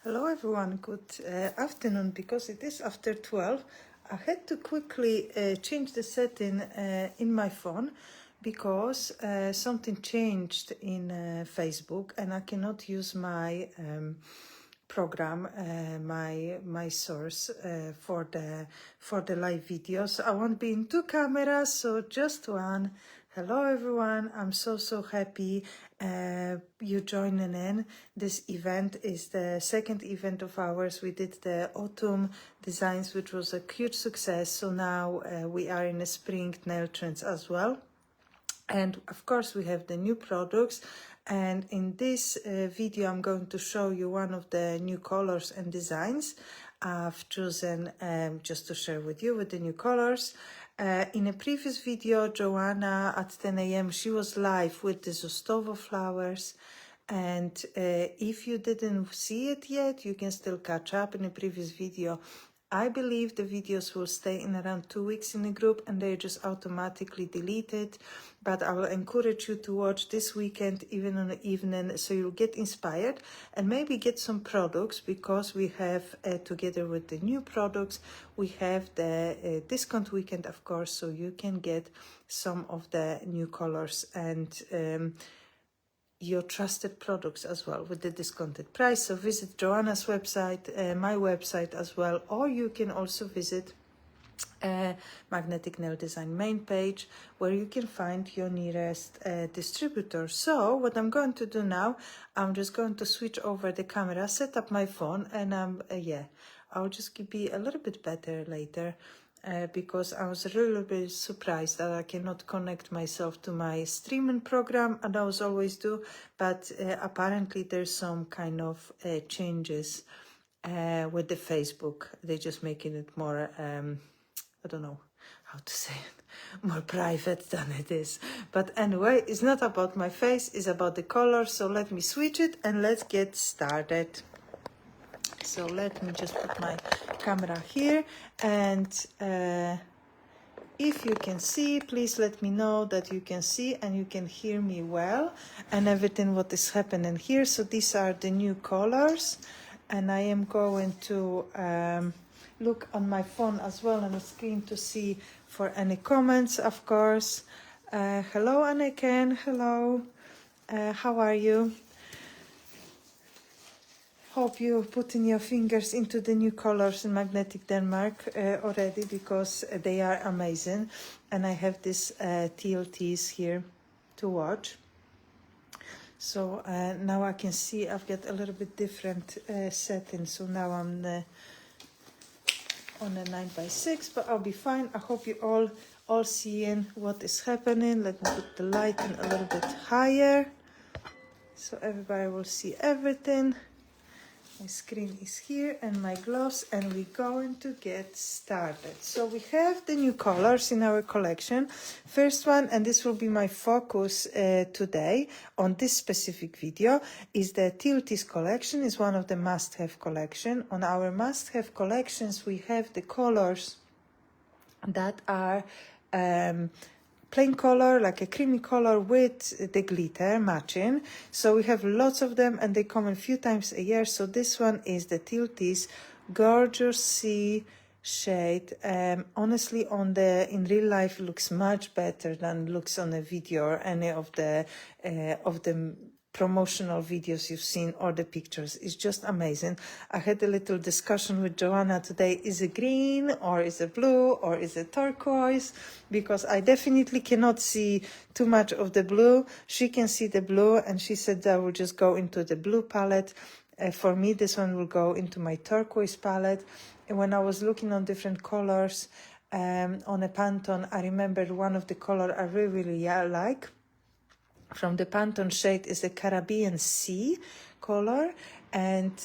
Hello everyone, good afternoon. Because it is after 12, I had to quickly change the setting in my phone because something changed in Facebook and I cannot use my program, my source for the live videos. I won't be in two cameras, so just one. Hello everyone, I'm so happy you joining in. This event is the second event of ours. We did the autumn designs, which was a huge success, so now we are in the spring nail trends as well. And of course we have the new products, and in this video I'm going to show you one of the new colors and designs I've chosen just to share with you with the new colors. In a previous video, Joanna at 10 a.m. she was live with the Zostovo flowers, and if you didn't see it yet, you can still catch up in a previous video. I believe the videos will stay in around 2 weeks in the group and they're just automatically deleted, but I will encourage you to watch this weekend, even on the evening, so you'll get inspired and maybe get some products, because we have, together with the new products, we have the discount weekend, of course, so you can get some of the new colors and your trusted products as well with the discounted price. So visit Joanna's website, my website as well, or you can also visit Magnetic Nail Design main page, where you can find your nearest distributor. So what I'm going to do now, I'm just going to switch over the camera, set up my phone, and I'll just be a little bit better later. Because I was a little bit surprised that I cannot connect myself to my streaming program, and I always do, but apparently there's some kind of changes with the Facebook. They're just making it more, I don't know how to say it, more private than it is. But anyway, it's not about my face, it's about the color. So let me switch it and let's get started. So let me just put my camera here, and if you can see, please let me know that you can see and you can hear me well and everything what is happening here. So these are the new colors, and I am going to look on my phone as well on the screen to see for any comments, of course. Hello Anneken, hello, how are you? Hope you're putting your fingers into the new colors in Magnetic Denmark already, because they are amazing. And I have this Teal Tease here to watch. So now I can see I've got a little bit different settings. So now I'm on a 9x6, but I'll be fine. I hope you all seeing what is happening. Let me put the lighting a little bit higher so everybody will see everything. My screen is here and my gloves, and we're going to get started. So we have the new colors in our collection. First one, and this will be my focus today on this specific video, is the Teal Tease collection. Is one of the must-have collection. On our must-have collections, we have the colors that are plain color, like a creamy color with the glitter matching. So we have lots of them and they come a few times a year. So this one is the Teal Tease Gorgeous Sea shade. Honestly, in real life, it looks much better than it looks on a video or any of the promotional videos you've seen or the pictures. It's just amazing. I had a little discussion with Joanna today. Is it green or is it blue or is it turquoise? Because I definitely cannot see too much of the blue. She can see the blue, and she said that I will just go into the blue palette. For me, this one will go into my turquoise palette. And when I was looking on different colors on a Pantone, I remembered one of the color I really like from the Pantone shade is the Caribbean Sea color, and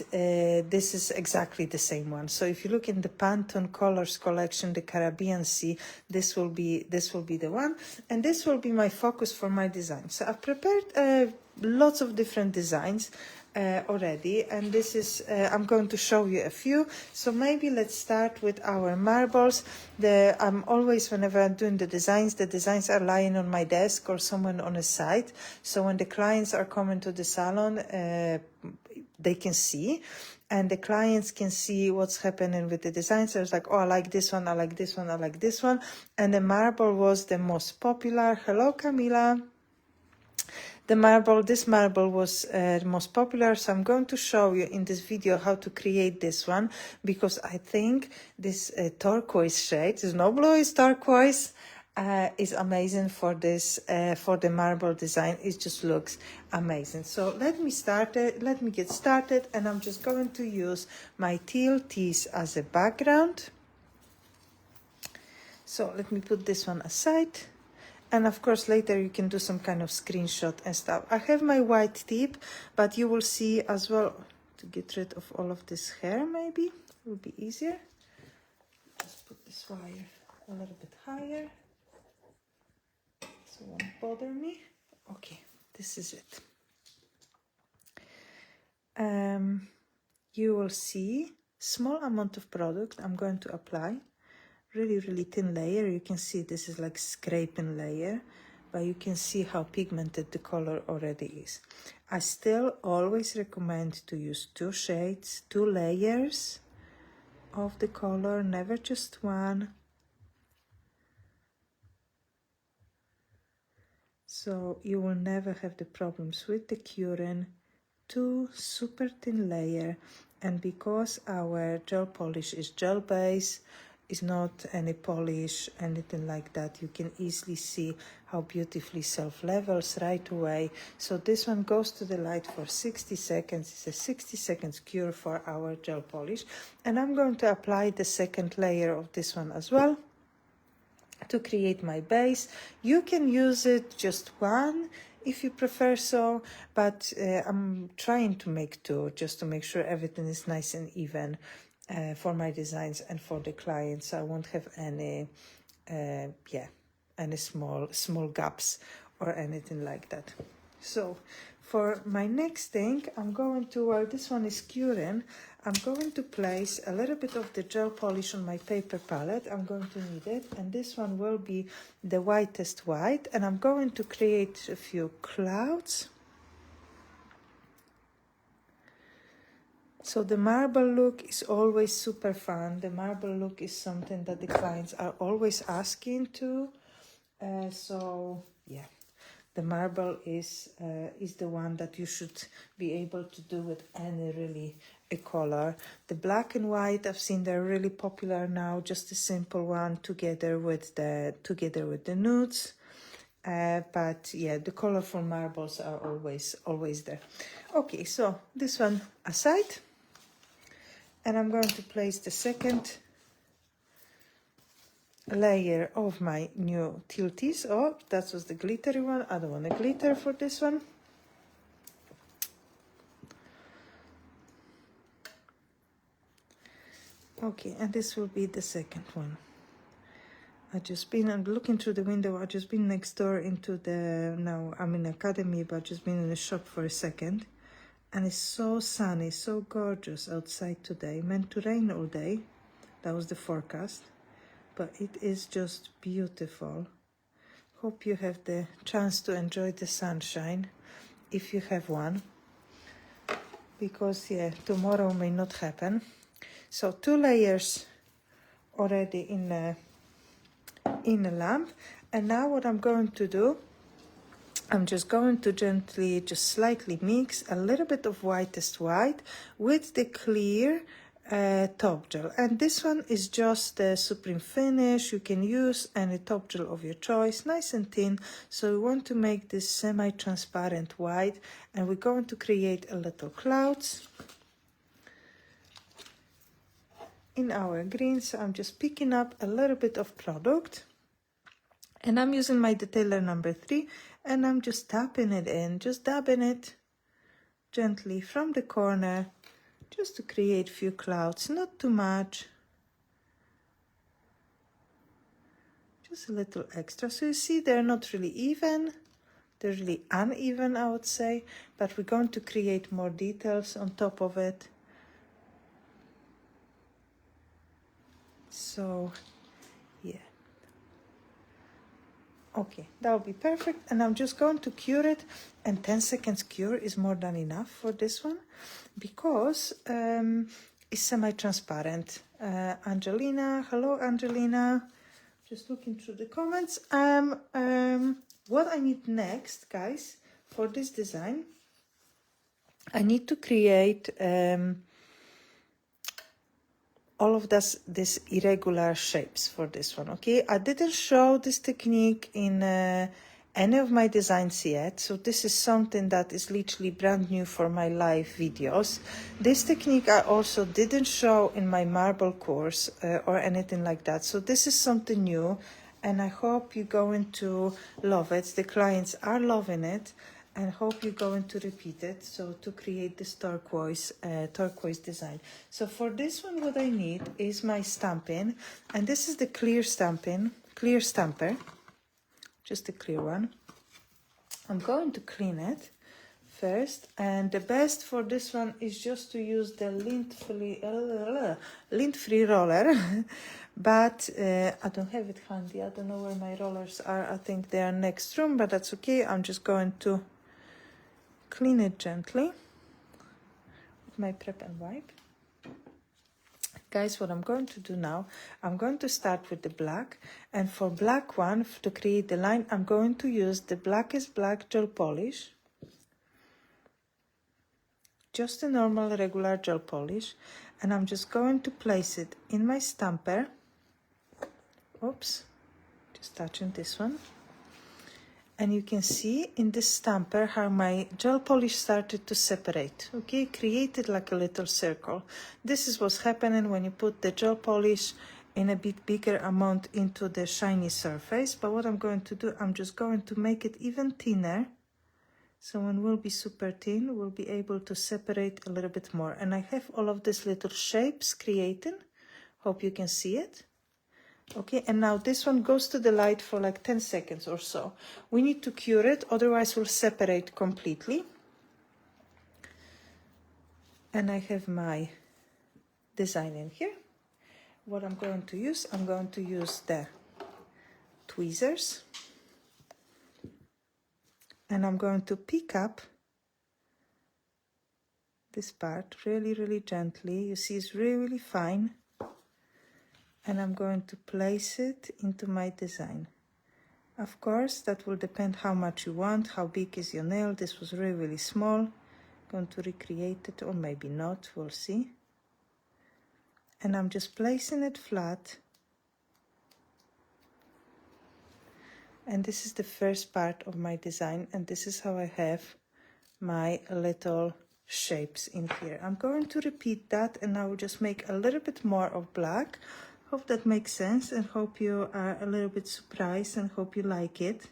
this is exactly the same one. So if you look in the Pantone colors collection, the Caribbean Sea, this will be the one, and this will be my focus for my design. So I've prepared lots of different designs already, and this is I'm going to show you a few. So maybe let's start with our marbles. I'm always, whenever I'm doing the designs are lying on my desk or someone on a site. So when the clients are coming to the salon, they can see, and the clients can see what's happening with the design. So it's like, oh, I like this one, I like this one, I like this one. And the marble was the most popular. Hello, Camila. This marble was the most popular, so I'm going to show you in this video how to create this one, because I think this turquoise shade, is no blue, it's turquoise, is amazing for this, for the marble design. It just looks amazing. So let me get started, and I'm just going to use my Teal Tease as a background. So let me put this one aside. And of course, later you can do some kind of screenshot and stuff. I have my white tip, but you will see as well, to get rid of all of this hair, maybe it will be easier. Just put this wire a little bit higher, so it won't bother me. Okay, this is it. You will see small amount of product I'm going to apply. Really thin layer. You can see this is like scraping layer, but you can see how pigmented the color already is. I still always recommend to use 2 shades, 2 layers of the color, never just one. So you will never have the problems with the curing. 2 super thin layer, and because our gel polish is gel base, is not any polish, anything like that, you can easily see how beautifully self-levels right away. So this one goes to the light for 60 seconds. It's a 60 seconds cure for our gel polish. And I'm going to apply the second layer of this one as well to create my base. You can use it just one if you prefer so, but I'm trying to make 2 just to make sure everything is nice and even. For my designs and for the clients, so I won't have any any small gaps or anything like that. So for my next thing, I'm going to, while this one is curing, I'm going to place a little bit of the gel polish on my paper palette. I'm going to need it, and this one will be the whitest white, and I'm going to create a few clouds. So the marble look is always super fun. The marble look is something that the clients are always asking to. So yeah, the marble is the one that you should be able to do with any really a color. The black and white, I've seen they're really popular now. Just a simple one together with the nudes. But yeah, the colorful marbles are always there. Okay, so this one aside. And I'm going to place the second layer of my new Teal Tease. Oh, that was the glittery one. I don't want a glitter for this one. Okay, and this will be the second one. I'm looking through the window. I've just been next door into the, now I'm in academy, but I've just been in the shop for a second. And it's so sunny, so gorgeous outside today. Meant to rain all day. That was the forecast. But it is just beautiful. Hope you have the chance to enjoy the sunshine, if you have one. Because, yeah, tomorrow may not happen. So 2 layers already in a lamp. And now what I'm going to do, I'm just going to gently, just slightly mix a little bit of whitest white with the clear top gel. And this one is just the Supreme Finish. You can use any top gel of your choice, nice and thin. So we want to make this semi-transparent white, and we're going to create a little clouds in our green. So I'm just picking up a little bit of product. And I'm using my detailer number 3, and I'm just tapping it in, just dabbing it gently from the corner, just to create a few clouds, not too much. Just a little extra. So you see they're not really even, they're really uneven, I would say, but we're going to create more details on top of it. So, yeah. Okay, that will be perfect. And I'm just going to cure it, and 10 seconds cure is more than enough for this one because it's semi-transparent. Angelina, hello Angelina. Just looking through the comments. What I need next, guys, for this design, I need to create all of this irregular shapes for this one. Okay, I didn't show this technique in any of my designs yet, so this is something that is literally brand new for my live videos. This technique I also didn't show in my marble course or anything like that, so this is something new, and I hope you're going to love it. The clients are loving it, and hope you're going to repeat it, so to create this turquoise design. So for this one, what I need is my stamping, and this is the clear stamper, just a clear one. I'm going to clean it first, and the best for this one is just to use the lint-free roller. But I don't have it handy. I don't know where my rollers are. I think they are next room, but that's okay. I'm just going to clean it gently with my prep and wipe. Guys, what I'm going to do now, I'm going to start with the black, and for black one, to create the line, I'm going to use the Blackest Black gel polish, just a normal regular gel polish, and I'm just going to place it in my stamper. Oops, just touching this one. And you can see in this stamper how my gel polish started to separate, okay? Created like a little circle. This is what's happening when you put the gel polish in a bit bigger amount into the shiny surface. But what I'm going to do, I'm just going to make it even thinner. So when we'll be super thin, we'll be able to separate a little bit more. And I have all of these little shapes created. Hope you can see it. Okay, and now this one goes to the light for like 10 seconds or so. We need to cure it, otherwise we'll separate completely. And I have my design in here. What I'm going to use, I'm going to use the tweezers. And I'm going to pick up this part really, really gently. You see it's really, really fine. And I'm going to place it into my design. Of course, that will depend how much you want, how big is your nail. This was really, really small. Going to recreate it, or maybe not, we'll see. And I'm just placing it flat. And this is the first part of my design, and this is how I have my little shapes in here. I'm going to repeat that, and I will just make a little bit more of black. Hope that makes sense, and hope you are a little bit surprised, and hope you like it.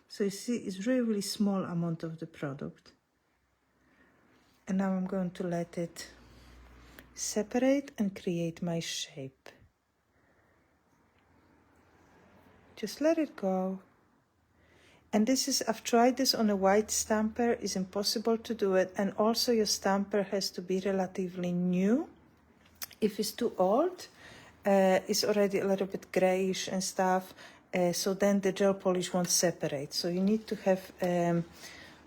So you see, it's really, really small amount of the product. And now I'm going to let it separate and create my shape. Just let it go. And this is, I've tried this on a white stamper, it's impossible to do it. And also your stamper has to be relatively new. If it's too old, it's already a little bit grayish and stuff, so then the gel polish won't separate. So you need to have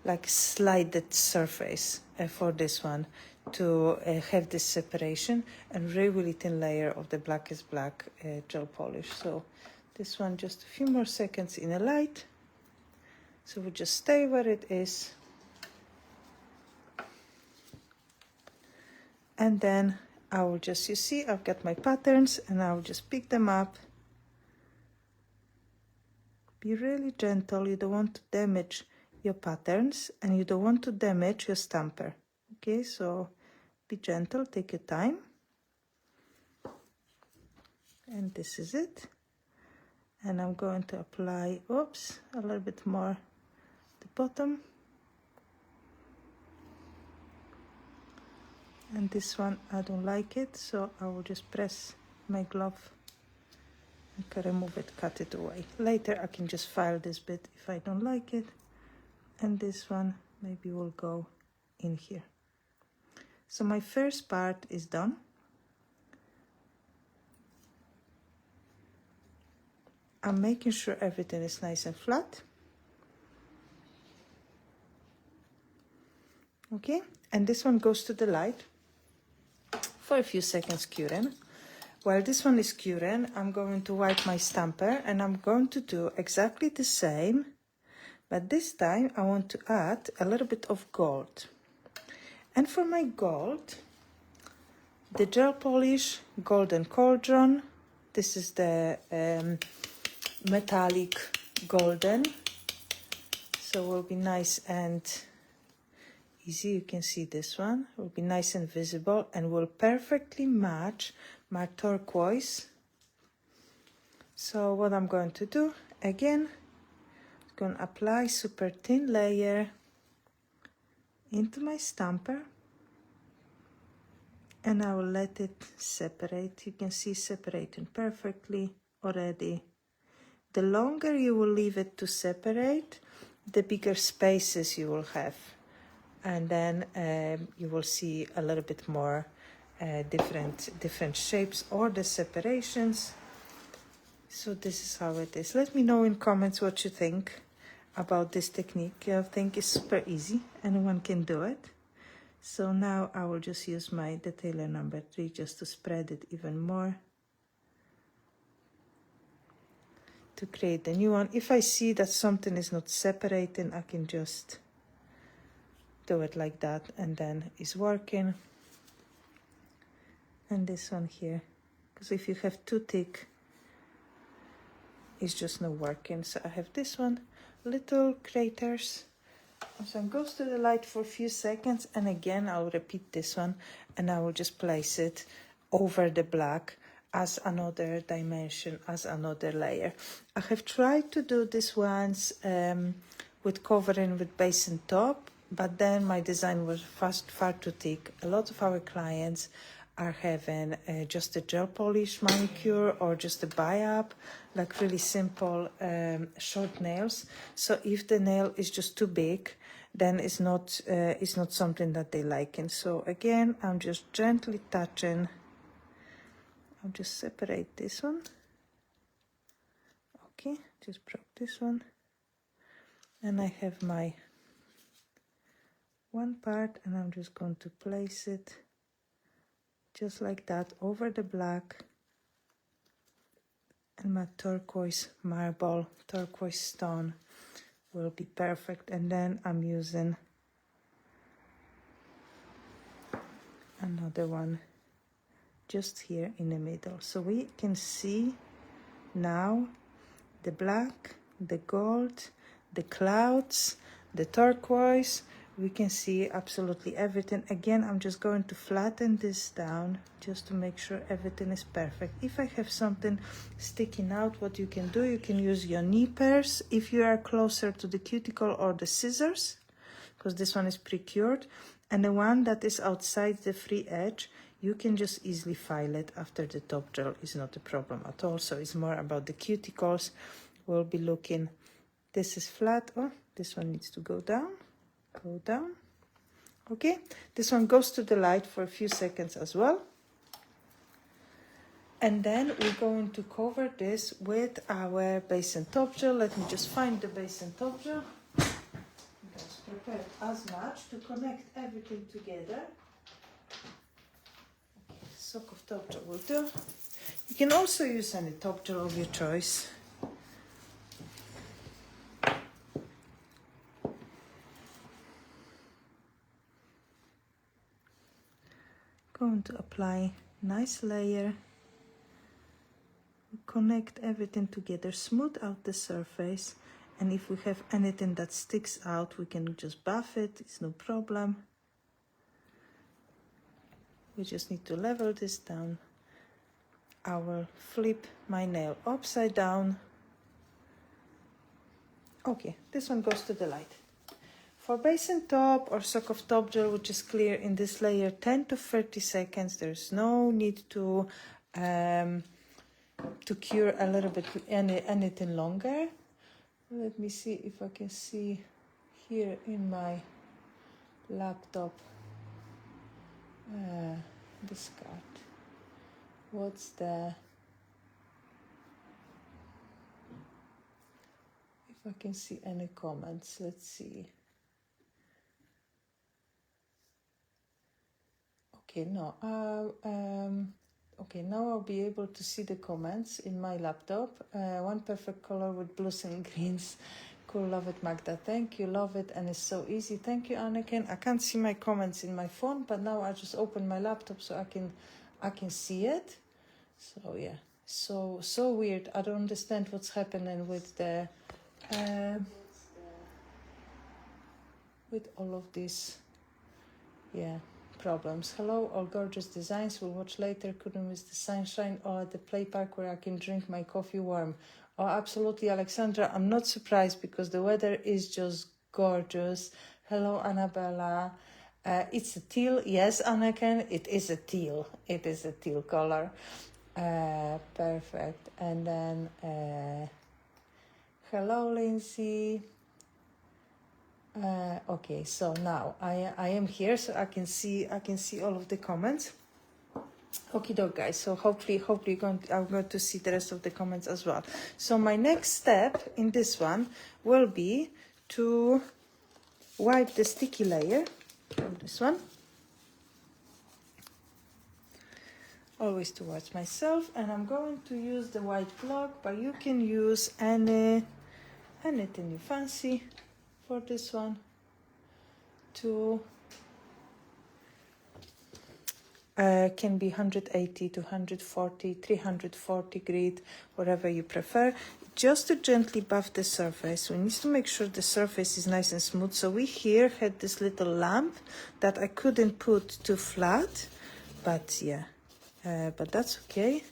like slided surface for this one to have this separation, and really thin layer of the Blackest Black gel polish. So this one, just a few more seconds in a light. So we just stay where it is. And then I will just, you see, I've got my patterns, and I will just pick them up. Be really gentle. You don't want to damage your patterns, and you don't want to damage your stamper. Okay, so be gentle, take your time. And this is it. And I'm going to apply, oops, a little bit more the bottom. And this one, I don't like it, so I will just press my glove and can remove it, cut it away. Later I can just file this bit if I don't like it. And this one maybe will go in here. So my first part is done. I'm making sure everything is nice and flat. Okay, and this one goes to the light for a few seconds curing. While this one is curing, I'm going to wipe my stamper and I'm going to do exactly the same, but this time I want to add a little bit of gold. And for my gold, the gel polish Golden Cauldron. This is the metallic golden, so it will be nice and easy. You can see this one will be nice and visible and will perfectly match my turquoise. So what I'm going to do again, I'm going to apply super thin layer into my stamper, and I will let it separate. You can see separating perfectly already. The longer you will leave it to separate, the bigger spaces you will have, and then you will see a little bit more different shapes or the separations. So this is how it is. Let me know in comments what you think about this technique. I think it's super easy, anyone can do it. So now I will just use my detailer number 3 just to spread it even more, to create a new one. If I see that something is not separating, I can just do it like that, and then it's working. And this one here, because if you have too thick, it's just not working. So I have this one, little craters. So it goes to the light for a few seconds, and again I'll repeat this one, and I will just place it over the black as another dimension, as another layer. I have tried to do this once with covering with base and top, but then my design was far too thick. A lot of our clients are having just a gel polish manicure or just a buy-up, like really simple short nails. So if the nail is just too big, then it's not something that they like. And so again, I'm just gently touching. I'll just separate this one. Okay, just broke this one. And I have my one part, and I'm just going to place it just like that over the black, and my turquoise marble, turquoise stone will be perfect. And then I'm using another one just here in the middle, so we can see now the black, the gold, the clouds, the turquoise. We can see absolutely everything. Again, I'm just going to flatten this down just to make sure everything is perfect. If I have something sticking out, what you can do, you can use your nippers if you are closer to the cuticle, or the scissors, because this one is pre-cured. And the one that is outside the free edge, you can just easily file it after the top gel. Is not a problem at all. So it's more about the cuticles. We'll be looking, this is flat. Oh, this one needs to go down. Go down. Okay, this one goes to the light for a few seconds as well. And then we're going to cover this with our base and top gel. Let me just find the base and top gel. Just prepare as much to connect everything together. Sock of top gel will do. You can also use any top gel of your choice. Going to apply nice layer, connect everything together, smooth out the surface, and if we have anything that sticks out, we can just buff it. It's no problem. We just need to level this down. I will flip my nail upside down. Okay, this one goes to the light. For base and top or sock of top gel, which is clear in this layer, 10 to 30 seconds. There's no need to cure a little bit anything longer. Let me see if I can see here in my laptop this card. What's the I can see any comments. Let's see. Okay, no. Okay, now I'll be able to see the comments in my laptop. One perfect color with blues and greens. Cool, love it, Magda. Thank you, love it, and it's so easy. Thank you, Anakin. I can't see my comments in my phone, but now I just open my laptop so I can see it. So yeah, so weird. I don't understand what's happening with the with all of these, yeah, problems. Hello, all gorgeous designs. We'll watch later. Couldn't miss the sunshine or the play park where I can drink my coffee warm. Oh, absolutely, Alexandra. I'm not surprised because the weather is just gorgeous. Hello, Annabella. It's a teal. Yes, Anakin, it is a teal. It is a teal color. Perfect. And then, hello, Lindsay. Okay, so now I am here, so I can see all of the comments. Okay, doke, guys. So hopefully I'm going to see the rest of the comments as well. So my next step in this one will be to wipe the sticky layer from this one. Always towards myself, and I'm going to use the white block, but you can use anything you fancy for this one. Can be 180 to 140, 340 grit, whatever you prefer. Just to gently buff the surface. We need to make sure the surface is nice and smooth. So we here had this little lamp that I couldn't put too flat, but yeah, but that's okay.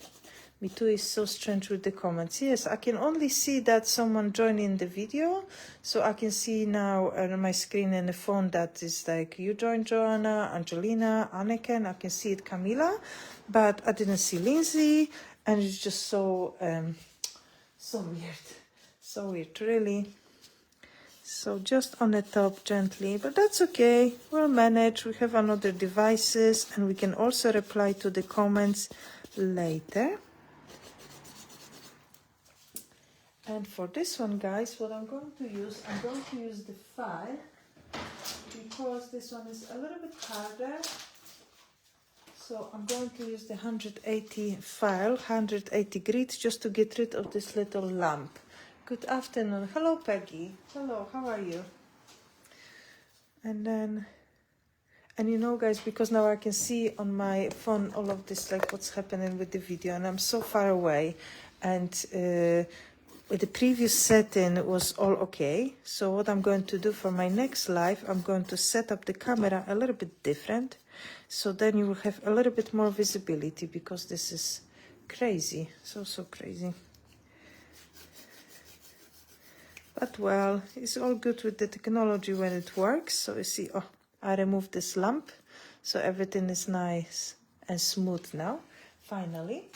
Me too is so strange with the comments. Yes, I can only see that someone joined in the video. So I can see now on my screen and the phone that is like, you joined, Joanna, Angelina, Anakin. I can see it, Camila. But I didn't see Lindsay. And it's just so weird. So weird, really. So just on the top gently, but that's okay. We'll manage. We have another devices and we can also reply to the comments later. And for this one, guys, what I'm going to use the file because this one is a little bit harder. So I'm going to use the 180 file, 180 grit, just to get rid of this little lump. Good afternoon. Hello, Peggy. Hello, how are you? And then, and you know, guys, because now I can see on my phone all of this, like what's happening with the video, and I'm so far away. And with the previous setting it was all okay. So what I'm going to do for my next live, I'm going to set up the camera a little bit different. So then you will have a little bit more visibility because this is crazy. So crazy. But well, it's all good with the technology when it works. So you see, oh, I removed this lump. So everything is nice and smooth now, finally.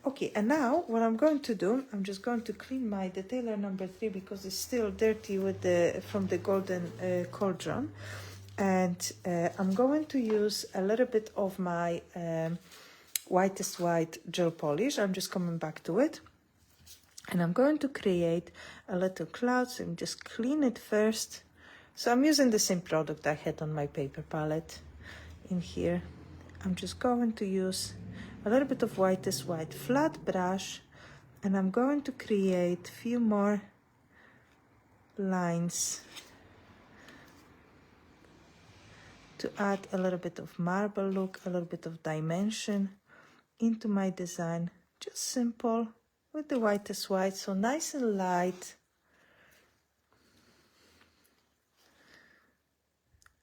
Okay, and now what I'm going to do, I'm just going to clean my detailer number 3 because it's still dirty with from the golden cauldron. And I'm going to use a little bit of my whitest white gel polish. I'm just coming back to it. And I'm going to create a little cloud, so I'm just clean it first. So I'm using the same product I had on my paper palette in here. I'm just going to use a little bit of whitest white flat brush, and I'm going to create a few more lines to add a little bit of marble look, a little bit of dimension into my design. Just simple with the whitest white, so nice and light.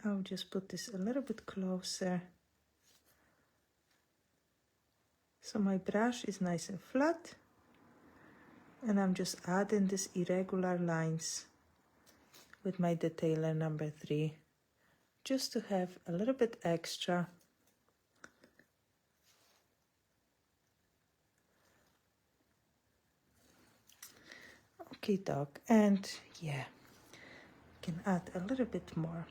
I'll just put this a little bit closer. So my brush is nice and flat, and I'm just adding these irregular lines with my detailer number 3, just to have a little bit extra. Okay, doc, and yeah, can add a little bit more.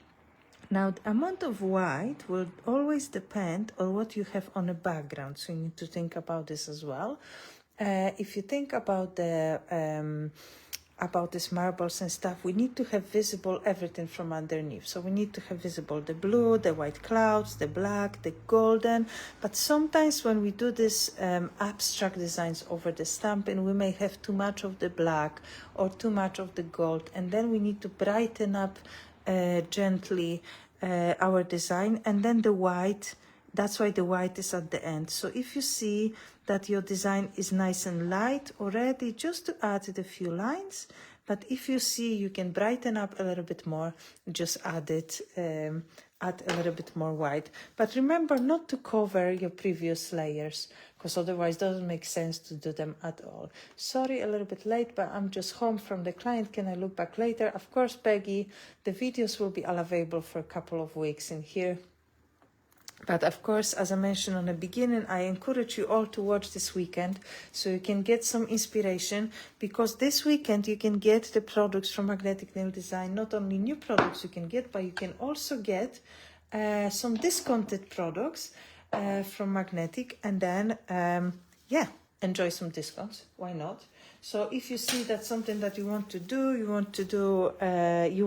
Now, the amount of white will always depend on what you have on the background, so you need to think about this as well. If you think about the about these marbles and stuff, we need to have visible everything from underneath. So we need to have visible the blue, the white clouds, the black, the golden. But sometimes when we do this abstract designs over the stamping, we may have too much of the black or too much of the gold, and then we need to brighten up gently our design. And then the white, that's why the white is at the end. So if you see that your design is nice and light already, just to add a few lines. But if you see you can brighten up a little bit more, just add it, add a little bit more white. But remember not to cover your previous layers, because otherwise it doesn't make sense to do them at all. Sorry, a little bit late, but I'm just home from the client. Can I look back later? Of course, Peggy, the videos will be all available for a couple of weeks in here. But of course, as I mentioned on the beginning, I encourage you all to watch this weekend so you can get some inspiration, because this weekend you can get the products from Magnetic Nail Design. Not only new products you can get, but you can also get some discounted products from Magnetic, and then, yeah, enjoy some discounts. Why not? So if you see that's something that you want to do, you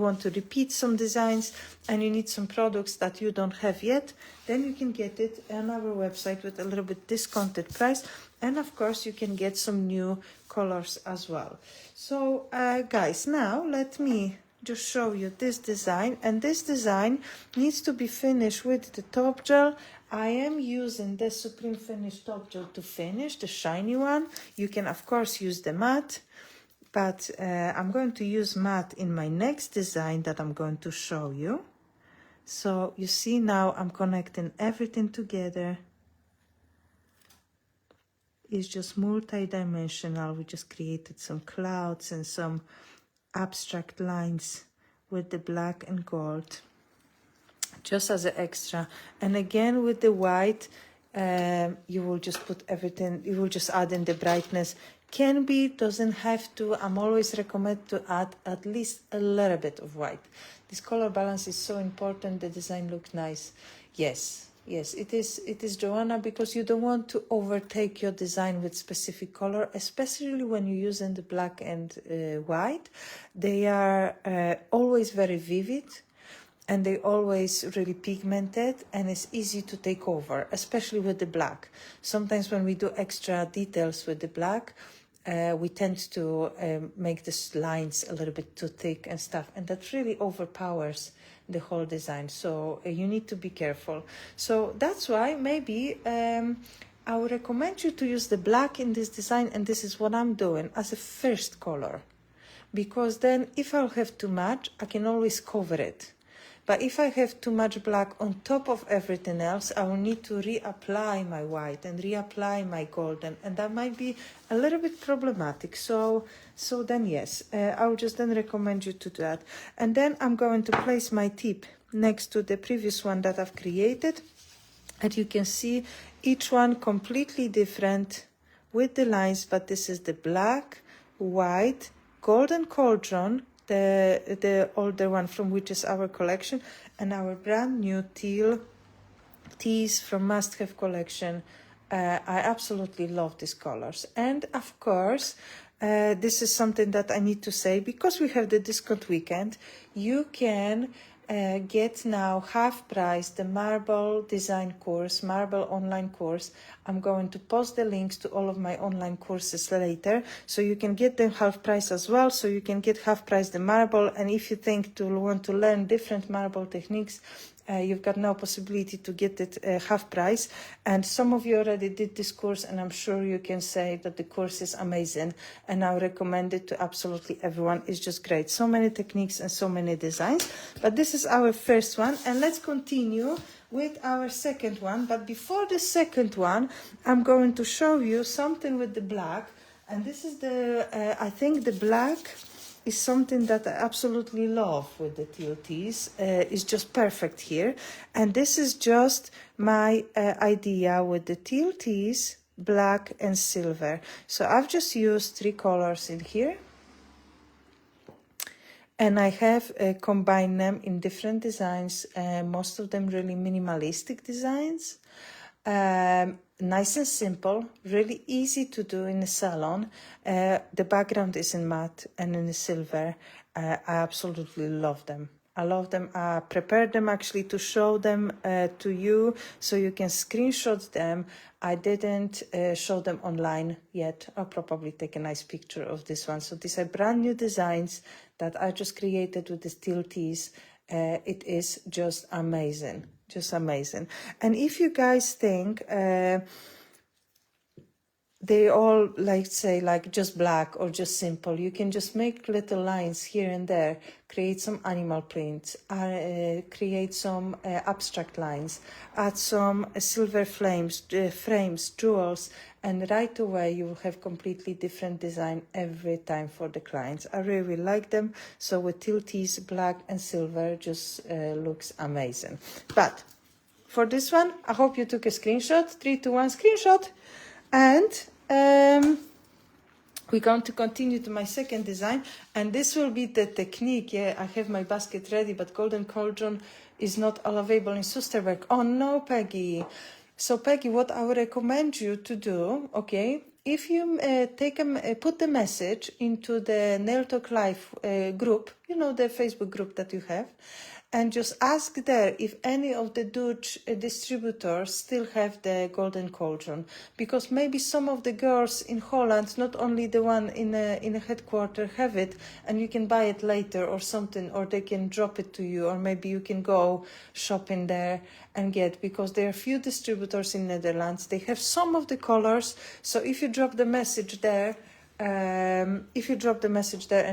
want to repeat some designs and you need some products that you don't have yet, then you can get it on our website with a little bit discounted price. And of course you can get some new colors as well. So guys, now let me just show you this design, and this design needs to be finished with the top gel. I am using the Supreme Finish top gel to finish, the shiny one. You can of course use the matte, but I'm going to use matte in my next design that I'm going to show you. So you see now I'm connecting everything together. It's just multi-dimensional. We just created some clouds and some abstract lines with the black and gold, just as an extra. And again with the white, you will just put everything, you will just add in the brightness. Can be, doesn't have to. I'm always recommend to add at least a little bit of white. This color balance is so important. The design looks nice. Yes, it is, Joanna, because you don't want to overtake your design with specific color, especially when you're using the black and white. They are always very vivid, and they always really pigmented, and it's easy to take over, especially with the black. Sometimes when we do extra details with the black, we tend to make the lines a little bit too thick and stuff, and that really overpowers the whole design. So you need to be careful. So that's why maybe I would recommend you to use the black in this design, and this is what I'm doing as a first color, because then if I'll have too much, I can always cover it. But if I have too much black on top of everything else, I will need to reapply my white and reapply my golden, and that might be a little bit problematic. So then yes, I will just then recommend you to do that. And then I'm going to place my tip next to the previous one that I've created, and you can see each one completely different with the lines, but this is the black, white, golden cauldron, the older one from which is our collection, and our brand new Teal Tease from Must Have collection. I absolutely love these colors. And of course, this is something that I need to say, because we have the discount weekend, you can get now half price the marble design course, marble online course. I'm going to post the links to all of my online courses later, so you can get them half price as well. So you can get half price the marble, and if you think to want to learn different marble techniques, you've got no possibility to get it half price. And some of you already did this course, and I'm sure you can say that the course is amazing, and I recommend it to absolutely everyone. It's just great. So many techniques and so many designs. But this is our first one, and let's continue with our second one. But before the second one, I'm going to show you something with the black. And this is the, I think the black is something that I absolutely love with the Teal Tease. It's just perfect here. And this is just my idea with the Teal Tease, black and silver. So I've just used 3 colors in here, and I have combined them in different designs, most of them really minimalistic designs. Nice and simple, really easy to do in the salon. The background is in matte and in silver. I absolutely love them. I love them. I prepared them actually to show them to you so you can screenshot them. I didn't show them online yet. I'll probably take a nice picture of this one. So these are brand new designs that I just created with this Teal Tease. It is just amazing. Just amazing. And if you guys think they all like say like just black or just simple, you can just make little lines here and there, create some animal prints, create some abstract lines, add some silver frames, jewels, and right away you will have completely different design every time for the clients. I really like them. So with Teal Tease, black and silver just looks amazing. But for this one, I hope you took a screenshot, 3, 2, 1 screenshot. And we're going to continue to my second design, and this will be the technique. Yeah, I have my basket ready, but Golden Cauldron is not available in Susterberg. Oh no, Peggy. So Peggy, what I would recommend you to do, okay, if you put the message into the Nail Talk Live group, you know, the Facebook group that you have, and just ask there if any of the Dutch distributors still have the Golden Cauldron, because maybe some of the girls in Holland, not only the one in a headquarter, have it, and you can buy it later or something, or they can drop it to you, or maybe you can go shopping there and get, because there are few distributors in Netherlands. They have some of the colors, so if you drop the message there, and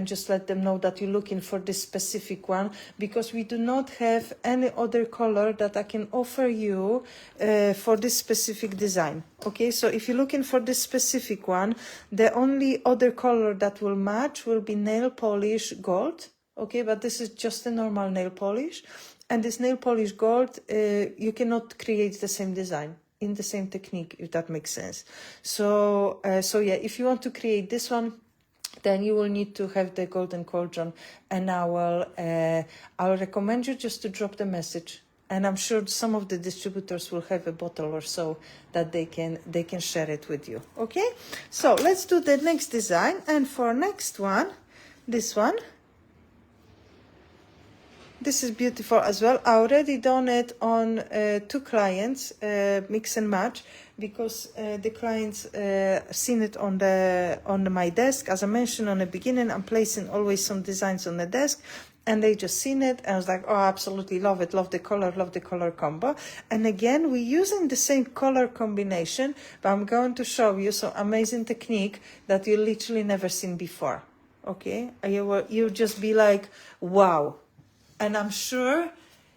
just let them know that you're looking for this specific one, because we do not have any other color that I can offer you for this specific design. Okay, so if you're looking for this specific one, the only other color that will match will be nail polish gold. Okay, but this is just a normal nail polish, and this nail polish gold, you cannot create the same design in the same technique, if that makes sense. So yeah, if you want to create this one, then you will need to have the Golden Cauldron, and I'll recommend you just to drop the message, and I'm sure some of the distributors will have a bottle or so that they can share it with you. Okay, so let's do the next design, and for next one, this one. This is beautiful as well. I already done it on 2 clients, mix and match, because the clients seen it on my desk. As I mentioned on the beginning, I'm placing always some designs on the desk, and they just seen it, and I was like, oh, I absolutely love it, love the color combo. And again, we're using the same color combination, but I'm going to show you some amazing technique that you literally never seen before. Okay, you'll just be like, wow. And I'm sure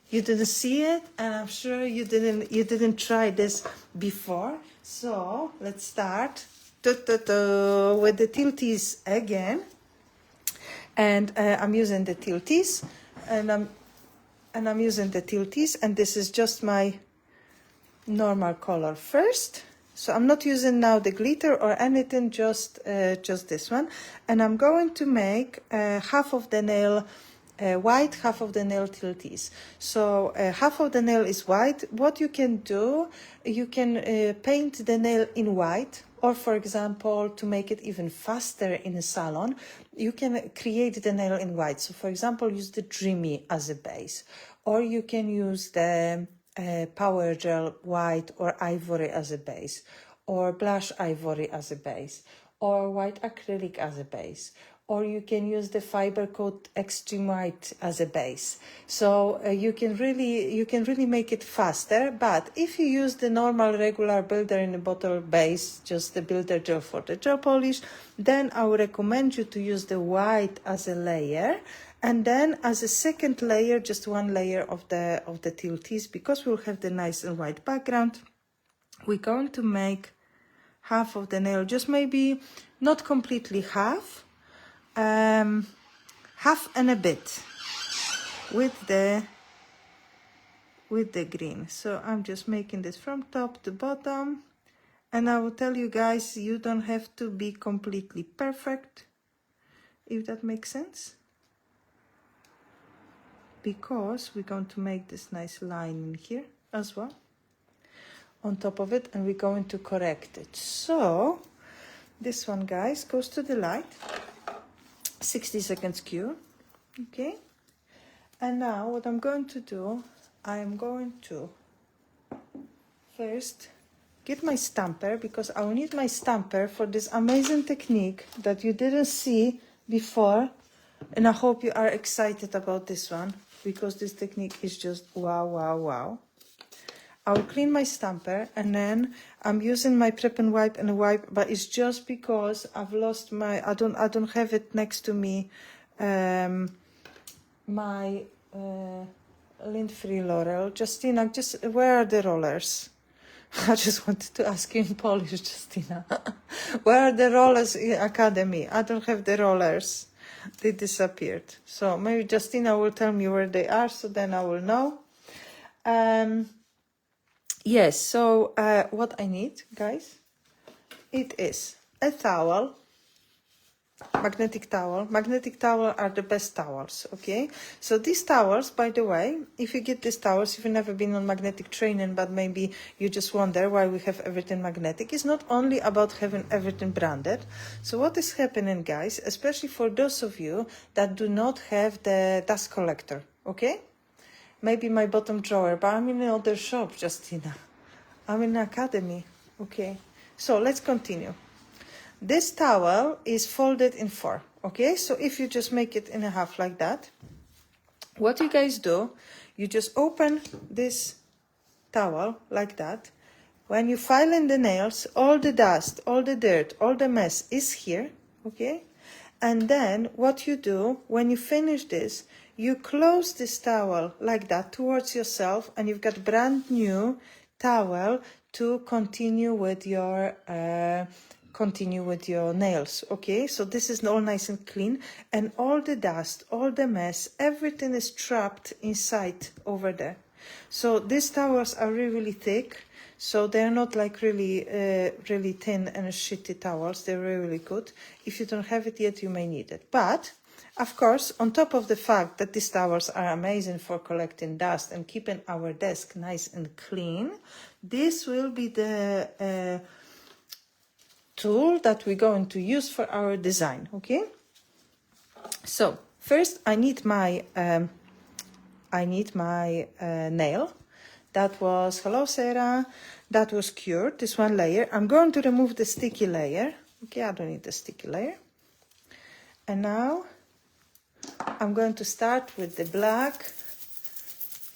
you didn't see it, and I'm sure you didn't try this before. So let's start with the Teal Tease again, and I'm using the Teal Tease, and I'm using the Teal Tease, and this is just my normal color first. So I'm not using now the glitter or anything, just this one, and I'm going to make half of the nail white, half of the nail Teal Tease. So half of the nail is white. What you can do, you can paint the nail in white, or for example, to make it even faster in a salon, you can create the nail in white. So for example, use the Dreamy as a base, or you can use the Power Gel white or ivory as a base, or blush ivory as a base, or white acrylic as a base, or you can use the Fiber Coat Extreme White as a base. So you can really make it faster. But if you use the normal regular builder in a bottle base, just the builder gel for the gel polish, then I would recommend you to use the white as a layer, and then as a second layer, just 1 layer of the Teal Tease, because we'll have the nice and white background. We're going to make half of the nail, just maybe not completely half, half and a bit with the green. So I'm just making this from top to bottom, and I will tell you guys, you don't have to be completely perfect, if that makes sense, because we're going to make this nice line in here as well. on top of it, and we're going to correct it. So this one, guys, goes to the light, 60 seconds cure. Okay, and now what I'm going to do, I am going to first get my stamper, because I will need my stamper for this amazing technique that you didn't see before, and I hope you are excited about this one, because this technique is just wow, wow, wow. I'll clean my stamper, and then I'm using my prep and wipe and wipe, but it's just because I've lost my, I don't have it next to me, my lint-free Laurel. Justina, just where are the rollers? I just wanted to ask you in Polish, Justina. Where are the rollers in Academy? I don't have the rollers. They disappeared. So maybe Justina will tell me where they are, so then I will know. Yes, so what I need, guys, it is a towel, magnetic towel. Magnetic towel are the best towels, okay? So these towels, by the way, if you get these towels, if you've never been on magnetic training, but maybe you just wonder why we have everything magnetic, it's not only about having everything branded. So what is happening, guys, especially for those of you that do not have the dust collector, okay? Maybe my bottom drawer, but I'm in another shop, Justina. I'm in Academy, okay? So let's continue. This towel is folded in 4, okay? So if you just make it in a half like that, what you guys do, you just open this towel like that. When you file in the nails, all the dust, all the dirt, all the mess is here, okay? And then what you do, when you finish this, you close this towel like that towards yourself, and you've got brand new towel to continue with your nails, okay? So this is all nice and clean, and all the dust, all the mess, everything is trapped inside over there. So these towels are really, really thick, so they're not like really really thin and shitty towels. They're really, really good. If you don't have it yet, you may need it. But of course, on top of the fact that these towels are amazing for collecting dust and keeping our desk nice and clean, this will be the tool that we're going to use for our design, okay? So first I need my nail. That was, hello Sarah, that was cured, this one layer. I'm going to remove the sticky layer. Okay, I don't need the sticky layer. And now I'm going to start with the black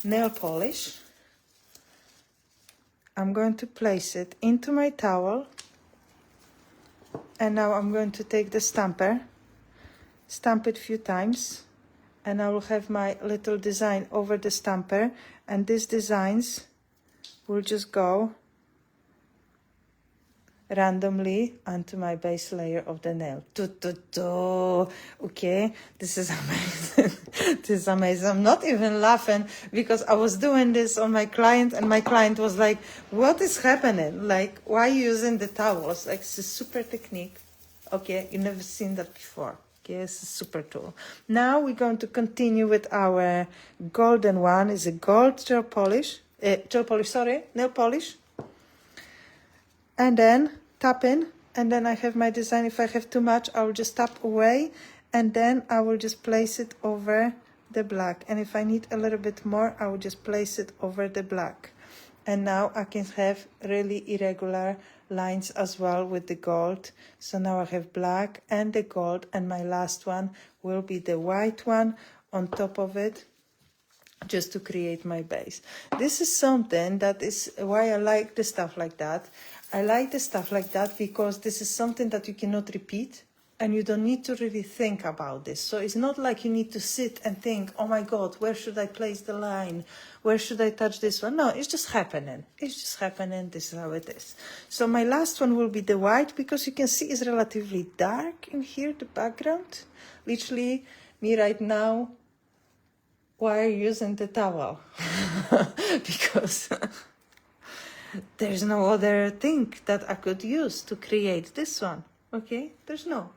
nail polish. I'm going to place it into my towel. And now I'm going to take the stamper, stamp it a few times, and I will have my little design over the stamper, and these designs will just go randomly onto my base layer of the nail. Okay, this is amazing. This is amazing. I'm not even laughing because I was doing this on my client, and my client was like, what is happening? Like, why are you using the towels? Like, it's a super technique. Okay, you've never seen that before. Okay, it's a super tool. Now we're going to continue with our golden one. It's a gold nail polish, nail polish. And then tap in, and then I have my design. If I have too much, I will just tap away, and then I will just place it over the black. And if I need a little bit more, I will just place it over the black. And now I can have really irregular lines as well with the gold. So now I have black and the gold, and my last one will be the white one on top of it, just to create my base. This is something that is why I like the stuff like that. I like the stuff like that because this is something that you cannot repeat, and you don't need to really think about this. So it's not like you need to sit and think, oh my God, where should I place the line? Where should I touch this one? No, it's just happening. It's just happening. This is how it is. So my last one will be the white, because you can see it's relatively dark in here, the background. Literally, me right now, why are you using the towel? Because there's no other thing that I could use to create this one. Okay, there's no.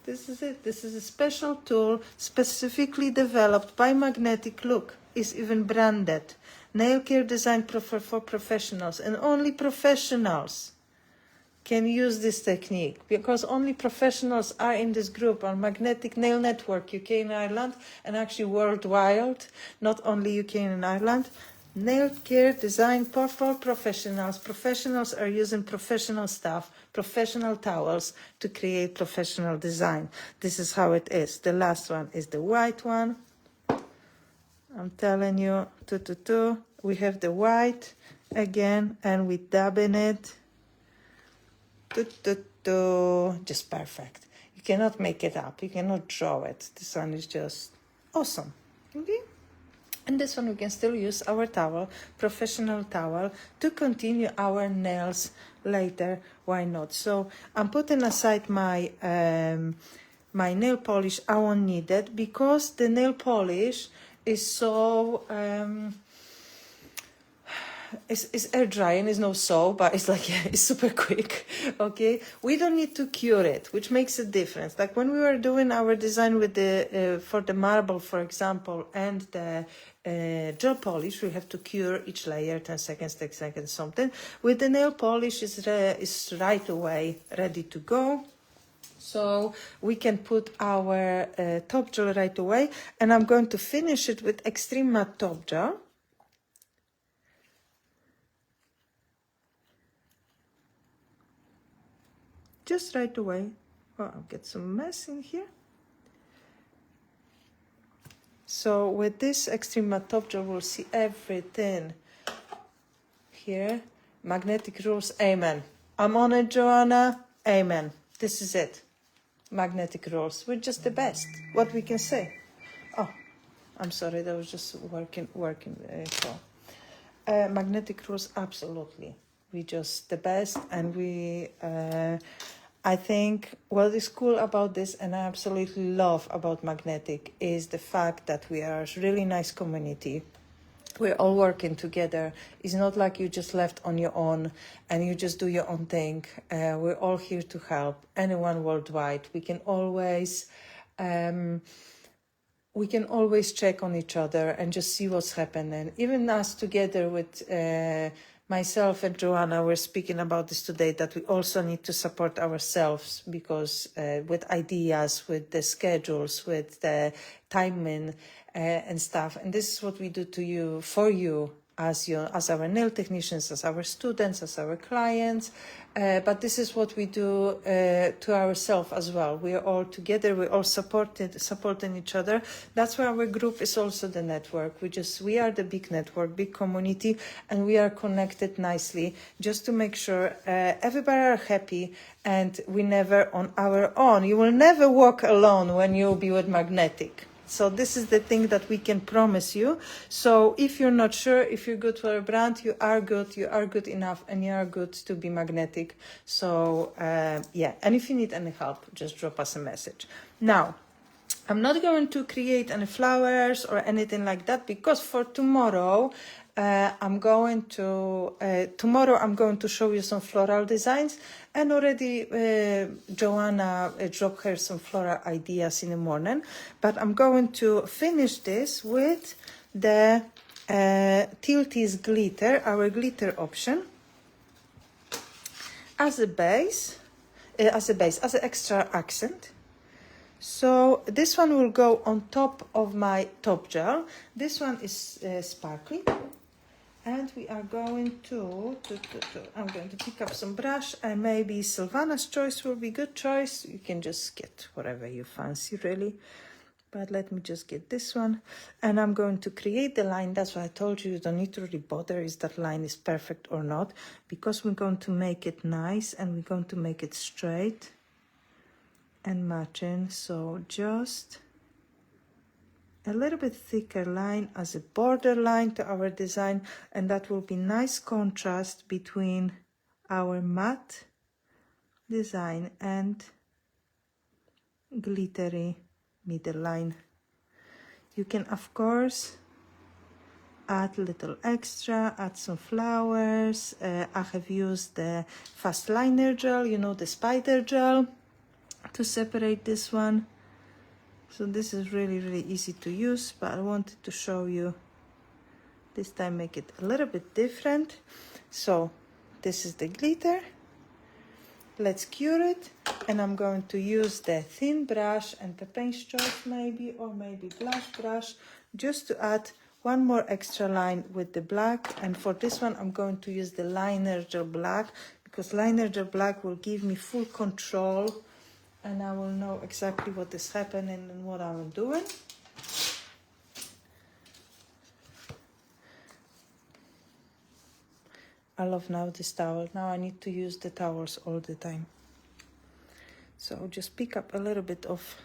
This is it. This is a special tool specifically developed by Magnetic. Look, it's even branded. Nail care design for professionals, and only professionals can use this technique, because only professionals are in this group on Magnetic Nail Network UK and Ireland, and actually worldwide, not only UK and Ireland. Nail care design for professionals. Professionals are using professional stuff, professional towels to create professional design. This is how it is. The last one is the white one. I'm telling you, we have the white again, and we dab in it. Just perfect. You cannot make it up. You cannot draw it. This one is just awesome. Okay? And this one we can still use our towel, professional towel, to continue our nails later. Why not? So I'm putting aside my my nail polish. I won't need it because the nail polish is so it's air dry and it's no soap, but it's like, yeah, it's super quick. Okay, we don't need to cure it, which makes a difference. Like when we were doing our design with the for the marble, for example, and the gel polish, we have to cure each layer 10 seconds, 10 seconds, something. With the nail polish, is right away ready to go. So we can put our top gel right away, and I'm going to finish it with extreme matte top gel. Just right away. Oh, I'll get some mess in here. So with this extreme matte top gel, we'll see everything here. Magnetic rules, amen. I'm on it, Joanna, amen. This is it. Magnetic rules, we're just the best. What we can say. Oh, I'm sorry, that was just working. Magnetic rules, absolutely. We just the best, and we. I think what is cool about this, and I absolutely love about Magnetic, is the fact that we are a really nice community. We're all working together. It's not like you just left on your own and you just do your own thing. We're all here to help anyone worldwide. We can always check on each other and just see what's happening. Even us together with myself and Joanna, we're speaking about this today, that we also need to support ourselves, because with ideas, with the schedules, with the timing and stuff. And this is what we do to you, for you, as our nail technicians, as our students, as our clients. But this is what we do to ourselves as well. We are all together. We're all supporting each other. That's why our group is also the network. We are the big network, big community, and we are connected nicely, just to make sure everybody are happy, and we never on our own. You will never walk alone when you'll be with Magnetic. So this is the thing that we can promise you. So if you're not sure if you're good for a brand, you are good enough, and you are good to be Magnetic. So yeah, and if you need any help, just drop us a message. Now, I'm not going to create any flowers or anything like that, because for tomorrow, I'm going to show you some floral designs, and already Joanna dropped her some floral ideas in the morning. But I'm going to finish this with the Teal Tease glitter, our glitter option, as an extra accent. So this one will go on top of my top gel. This one is sparkly. And we are going to I'm going to pick up some brush, and maybe Silvana's choice will be good choice. You can just get whatever you fancy, really. But let me just get this one. And I'm going to create the line. That's why I told you don't need to really bother if that line is perfect or not, because we're going to make it nice, and we're going to make it straight and matching. So just a little bit thicker line as a border line to our design, and that will be nice contrast between our matte design and glittery middle line. You can of course add a little extra, add some flowers. I have used the fast liner gel, you know, the spider gel, to separate this one. So this is really, really easy to use, but I wanted to show you This time make it a little bit different. So this is the glitter. Let's cure it, and I'm going to use the thin brush and the paint choice maybe, or maybe blush brush, just to add one more extra line with the black. And for this one I'm going to use the liner gel black, because liner gel black will give me full control and I will know exactly what is happening and what I'm doing. I love now this towel. Now I need to use the towels all the time. So I'll just pick up a little bit of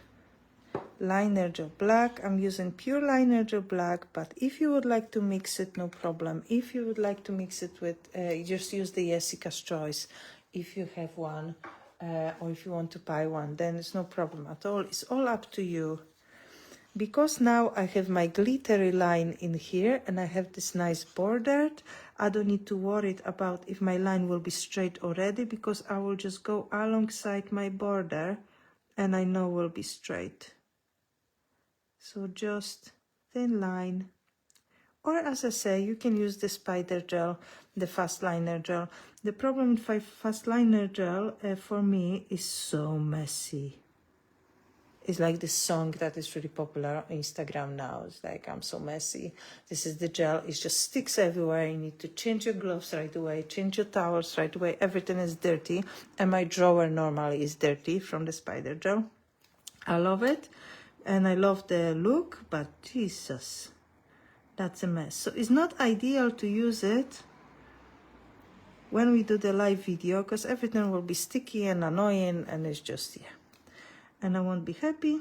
liner gel black. I'm using pure liner gel black, but if you would like to mix it, no problem. If you would like to mix it with, just use the Jessica's Choice if you have one, or if you want to buy one, then it's no problem at all. It's all up to you. Because now I have my glittery line in here and I have this nice border, I don't need to worry about if my line will be straight already, because I will just go alongside my border and I know will be straight. So just thin line. Or as I say, you can use the spider gel, the fast liner gel. The problem with fast liner gel for me is so messy. It's like this song that is really popular on Instagram now. It's like, I'm so messy. This is the gel. It just sticks everywhere. You need to change your gloves right away, change your towels right away. Everything is dirty. And my drawer normally is dirty from the spider gel. I love it. And I love the look, but Jesus, that's a mess. So it's not ideal to use it when we do the live video, because everything will be sticky and annoying, and it's just, yeah. And I won't be happy,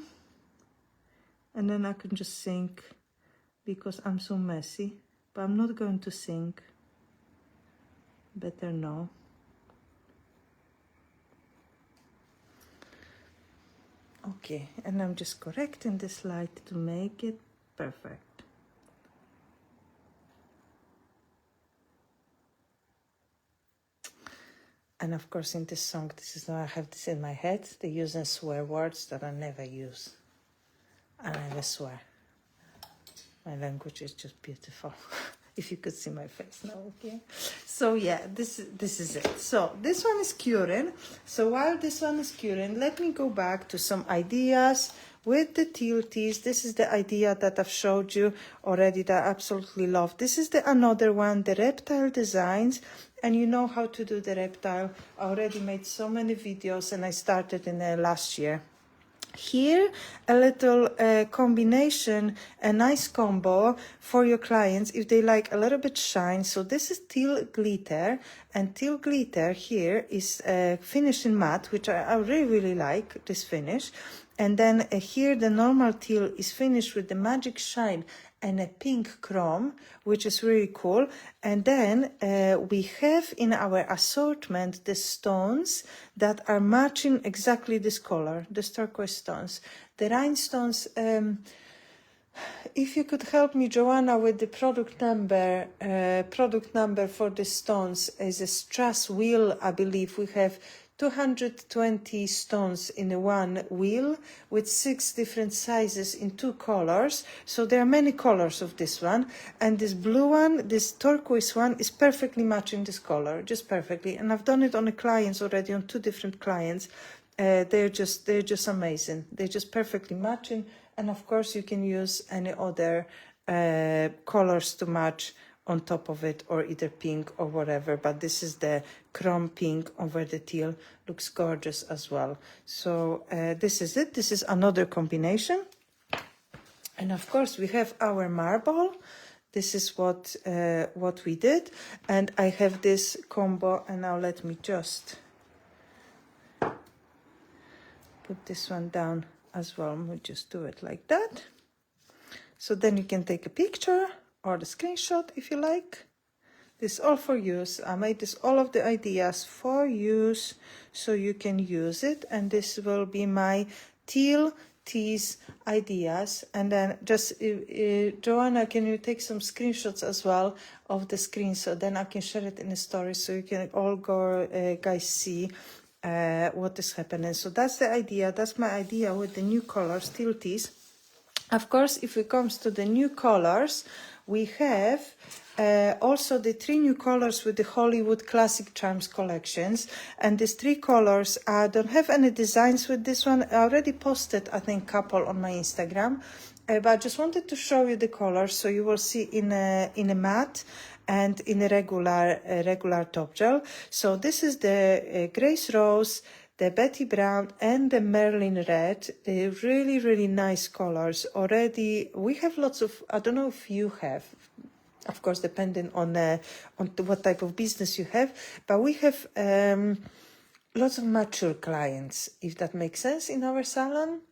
and then I can just sink because I'm so messy. But I'm not going to sink. Better no. Okay, and I'm just correcting this light to make it perfect. And of course, in this song, this is why I have this in my head. They use and swear words that I never use. I never swear. My language is just beautiful. If you could see my face now, okay? So yeah, this is it. So this one is curing. So while this one is curing, let me go back to some ideas with the Teal Tease. This is the idea that I've showed you already that I absolutely love. This is the another one, the reptile designs. And you know how to do the reptile. I already made so many videos and I started in last year. Here, a little combination, a nice combo for your clients if they like a little bit shine. So this is teal glitter, and teal glitter here is finished in matte, which I really like this finish. And then here the normal teal is finished with the magic shine and a pink chrome, which is really cool. And then we have in our assortment the stones that are matching exactly this color, the turquoise stones. The rhinestones, if you could help me, Joanna, with the product number for the stones is a strass wheel, I believe. We have 220 stones in one wheel with 6 different sizes in 2 colors. So there are many colors of this one. And this blue one, this turquoise one, is perfectly matching this color, just perfectly. And I've done it on the clients already, on 2 different clients. They're just amazing. They're just perfectly matching. And of course you can use any other colors to match on top of it, or either pink or whatever, but this is the chrome pink over the teal. Looks gorgeous as well. So this is it. This is another combination. And of course we have our marble. This is what we did. And I have this combo, and now let me just put this one down as well. We'll just do it like that. So then you can take a picture or the screenshot if you like. This is all for use. I made this, all of the ideas for use, so you can use it. And this will be my Teal Tease ideas. And then just, Joanna, can you take some screenshots as well of the screen, so then I can share it in the story, so you can all go, guys, see what is happening. So that's the idea. That's my idea with the new colors, Teal Tease. Of course, if it comes to the new colors, we have also the 3 new colors with the Hollywood Classic Charms collections. And these 3 colors, I don't have any designs with this one. I already posted, I think, couple on my Instagram. But I just wanted to show you the colors, so you will see in a matte and in a regular top gel. So this is the Grace Rose, the Betty Brown, and the Merlin Red. Really, really nice colors. Already, we have lots of, I don't know if you have, of course, depending on what type of business you have, but we have lots of mature clients, if that makes sense, in our salon.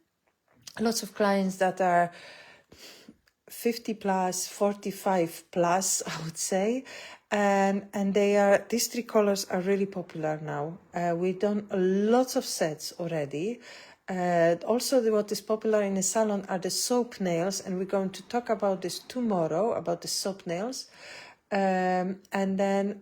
Lots of clients that are 50 plus, 45 plus, I would say. And these 3 colors are really popular now. We've done lots of sets already. Also, what is popular in the salon are the soap nails, and we're going to talk about this tomorrow, about the soap nails. And then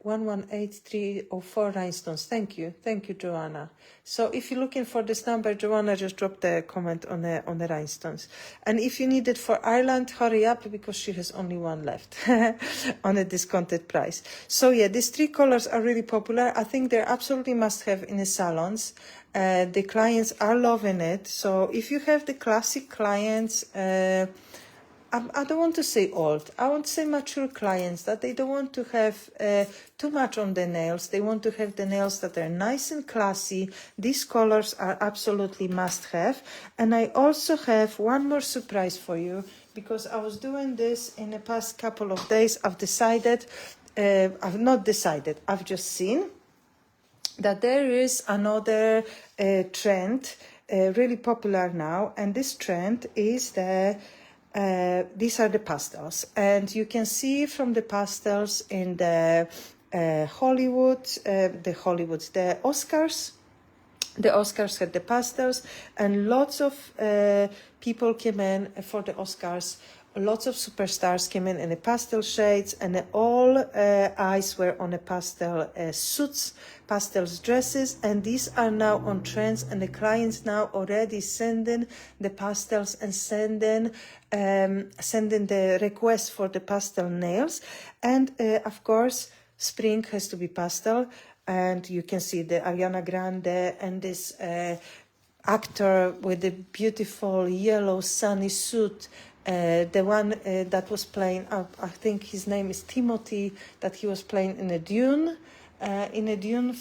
118304 rhinestones. Thank you, Joanna. So if you're looking for this number, Joanna just dropped a comment on the rhinestones. And if you need it for Ireland, hurry up, because she has only one left on a discounted price. So yeah, these 3 colors are really popular. I think they're absolutely must have in the salons. The clients are loving it. So if you have the classic clients, I don't want to say old, I want to say mature clients, that they don't want to have too much on the nails. They want to have the nails that are nice and classy. These colors are absolutely must have. And I also have one more surprise for you, because I was doing this in the past couple of days. I've just seen that there is another trend, really popular now. And this trend is these are the pastels, and you can see from the pastels in the Oscars. The Oscars had the pastels, and lots of people came in for the Oscars. Lots of superstars came in the pastel shades, and all eyes were on the pastel suits, pastels dresses, and these are now on trends, and the clients now already sending the pastels and sending the request for the pastel nails. And of course, spring has to be pastel, and you can see the Ariana Grande and this actor with the beautiful yellow sunny suit. The one that was playing, I think his name is Timothy, that he was playing in a Dune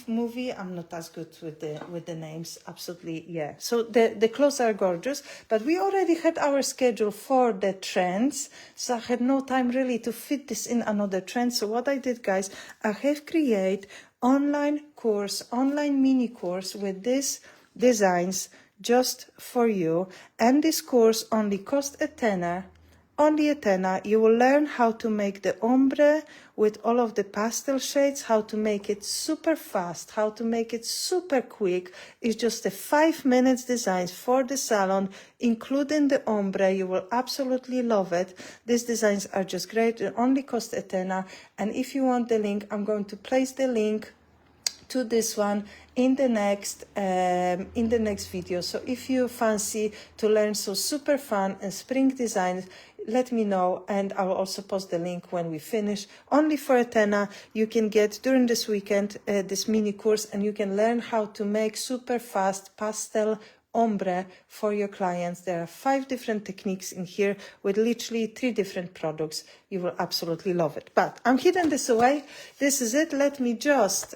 movie. I'm not as good with the names, absolutely, yeah. So the clothes are gorgeous, but we already had our schedule for the trends, so I had no time really to fit this in another trend. So what I did, guys, I have created online mini course with these designs just for you, and this course only costs a tenner. Only a tenner. You will learn how to make the ombre with all of the pastel shades, how to make it super fast, how to make it super quick. It's just a 5 minutes design for the salon, including the ombre. You will absolutely love it. These designs are just great. It only cost a tenner. And if you want the link, I'm going to place the link to this one in the next video. So if you fancy to learn so super fun and spring designs, let me know, and I will also post the link when we finish. Only for a tenner, you can get during this weekend this mini course, and you can learn how to make super fast pastel ombre for your clients. There are 5 different techniques in here with literally 3 different products. You will absolutely love it. But I'm hiding this away. This is it. Let me just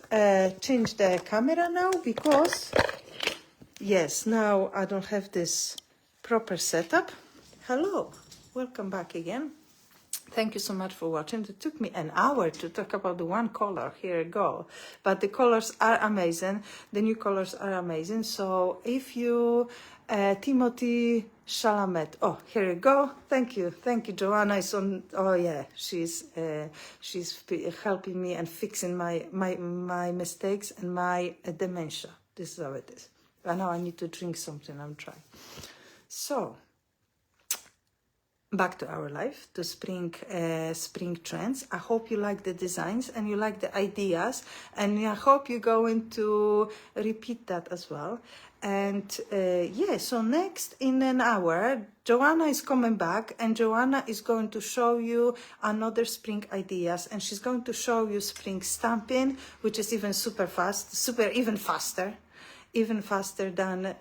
change the camera now, because yes, now I don't have this proper setup. Hello, welcome back again. Thank you so much for watching. It took me an hour to talk about the one color. Here we go. But the colors are amazing. The new colors are amazing. So if you, Timothy Chalamet. Oh, here we go. Thank you, Joanna. Is on. Oh yeah, she's helping me and fixing my mistakes and my dementia. This is how it is. But now I need to drink something. I'm trying. So back to our life, to spring trends. I hope you like the designs and you like the ideas, and I hope you're going to repeat that as well. And yeah, so next in an hour, Joanna is coming back, and Joanna is going to show you another spring ideas, and she's going to show you spring stamping, which is even even faster than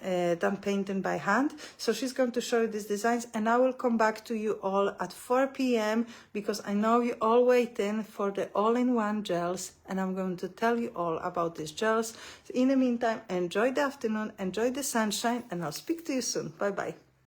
painting by hand. So she's going to show you these designs, and I will come back to you all at 4 p.m. because I know you're all waiting for the all-in-one gels, and I'm going to tell you all about these gels. In the meantime, enjoy the afternoon, enjoy the sunshine, and I'll speak to you soon. Bye bye.